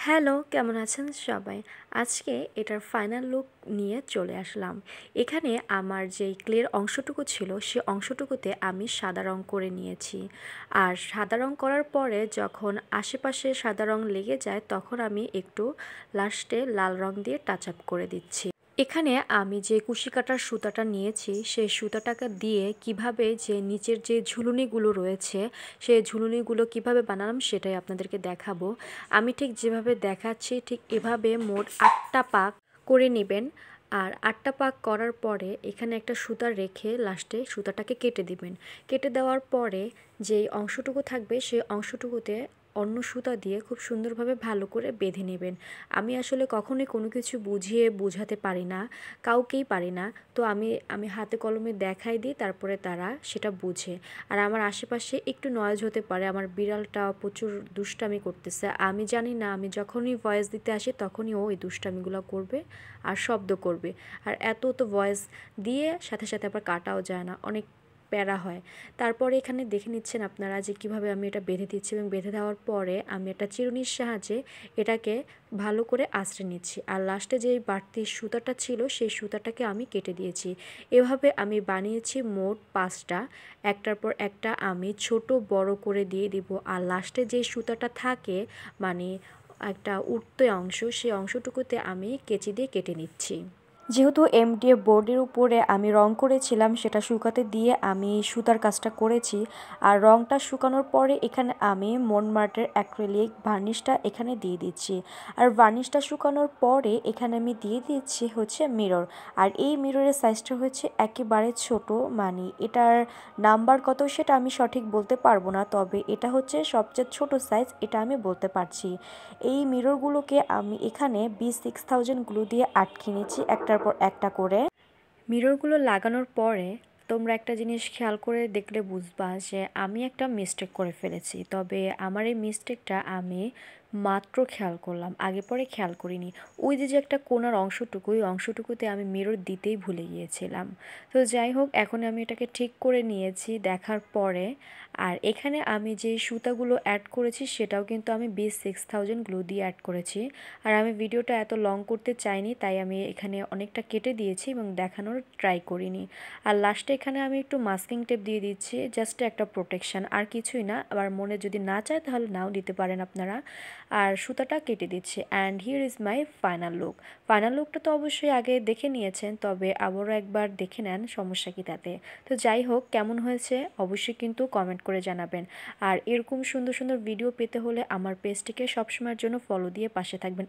Hello, কেমন আছেন সবাই? আজকে এটার ফাইনাল লুক নিয়ে চলে আসলাম। এখানে আমার যেই ক্লের অংশটুকু ছিল, সে অংশটুকুতে আমি সাদা রং করে নিয়েছি। আর সাদা রং করার পরে যখন আশেপাশে সাদা রং লেগে যায়, তখন আমি একটু লাস্টে লাল রং দিয়ে টাচ আপ করে দিচ্ছি। এখানে আমি যে কুশি কাটার সুতাটা নিয়েছি সেই সুতাটাকে দিয়ে কিভাবে যে নিচের যে ঝুলুনিগুলো রয়েছে সেই ঝুলুনিগুলো কিভাবে বানালাম সেটাই আপনাদেরকে দেখাবো। আমি ঠিক যেভাবে দেখাচ্ছি ঠিক এভাবে মোট 8টা পাক করে নেবেন। আর 8টা পাক করার পরে এখানে একটা সুতা রেখে লাস্টে সুতাটাকে কেটে দিবেন। কেটে দেওয়ার পরে যেই অংশটুকু থাকবে সেই অংশটুকুতে অন্য সুতা দিয়ে খুব সুন্দরভাবে ভালো করে বেঁধে নেবেন। আমি আসলে কখনোই কোনো কিছু বুঝিয়ে বোঝাতে পারি না, কাউকেই পারি না। তো আমি হাতে কলমে দেখাই দিই, তারপরে তারা সেটা বুঝে। আর আমার আশেপাশে একটু নয়েজ হতে পারে, আমার বিড়ালটা প্রচুর দুষ্টামি করতেছে। আমি জানি না, আমি যখনই ভয়েস দিতে আসি তখনই ও এই দুষ্টামিগুলো করবে আর শব্দ করবে। আর এত তো ভয়েস দিয়ে সাথে সাথে আবার কাটাও যায় না, অনেক প্যারা হয়। তারপরে এখানে দেখে নিচ্ছেন আপনারা যে কিভাবে আমি এটা বেঁধে দিচ্ছি, এবং বেঁধে দেওয়ার পরে আমি একটা চিরুনির সাহায্যে এটাকে ভালো করে আঁচড়ে নিচ্ছি। আর লাস্টে যে বাড়তি সুতাটা ছিল সেই সুতাটাকে আমি কেটে দিয়েছি। এভাবে আমি বানিয়েছি মোট 5টা। একটার পর একটা আমি ছোট বড় করে দিয়ে দিব। আর লাস্টে যে সুতাটা থাকে, মানে একটা উঠতে অংশ, সেই অংশটুকুতে আমি কেচি দিয়ে কেটে নিচ্ছি। যেহেতু এমডিএফ বোর্ডের উপরে আমি রং করেছিলাম, সেটা শুকাতে দিয়ে আমি সুতার কাজটা করেছি। আর রংটা শুকানোর পরে এখানে আমি মনমার্টের অ্যাক্রিলিক ভার্নিশটা এখানে দিয়ে দিচ্ছি। আর ভার্নিশটা শুকানোর পরে এখানে আমি দিয়ে দিচ্ছি হচ্ছে মিরর। আর এই মিররের সাইজটা হচ্ছে একেবারে ছোট, মানে এটার নাম্বার কত সেটা আমি সঠিক বলতে পারবো না, তবে এটা হচ্ছে সবচেয়ে ছোট সাইজ, এটা আমি বলতে পারছি। এই মিররগুলোকে আমি এখানে B6000 গ্লু দিয়ে আটকে নিচ্ছি একটার পর একটা করে। মিররগুলো লাগানোর পরে তোমরা একটা জিনিস খেয়াল করে দেখলে বুঝবা যে আমি একটা মিস্টেক করে ফেলেছি। তবে আমার এই মিস্টেকটা আমি মাত্র খেয়াল করলাম, আগে পরে খেয়াল করিনি। ওই যে একটা কোণার অংশটুকু, ওই অংশটুকুতে আমি মিরর দিতেই ভুলে গিয়েছিলাম। তো যাই হোক, এখন আমি এটাকে ঠিক করে নিয়েছি দেখার পরে। আর এখানে আমি যে সুতাগুলো অ্যাড করেছি সেটাও কিন্তু আমি B6000 গ্লু দিয়ে অ্যাড করেছি। আর আমি ভিডিওটা এত লং করতে চাইনি, তাই আমি এখানে অনেকটা কেটে দিয়েছি এবং দেখানোর ট্রাই করিনি। আর লাস্টে এখানে আমি একটু মাস্কিং টেপ দিয়ে দিচ্ছি, জাস্ট একটা প্রোটেকশান, আর কিছুই না। আবার মনে যদি না চায় তাহলে নাও দিতে পারেন আপনারা। আর সুতাটা কেটে দিচ্ছি। And here is my final look. Final লুকটা তো অবশ্যই আগে দেখে নিয়েছেন, তবে আবারও একবার দেখে নেন, সমস্যা কি তাতে। তো যাই হোক, কেমন হয়েছে অবশ্যই কিন্তু কমেন্ট করে জানাবেন। আর এরকম সুন্দর সুন্দর ভিডিও পেতে হলে আমার পেজটিকে সবসময়ের জন্য ফলো দিয়ে পাশে থাকবেন।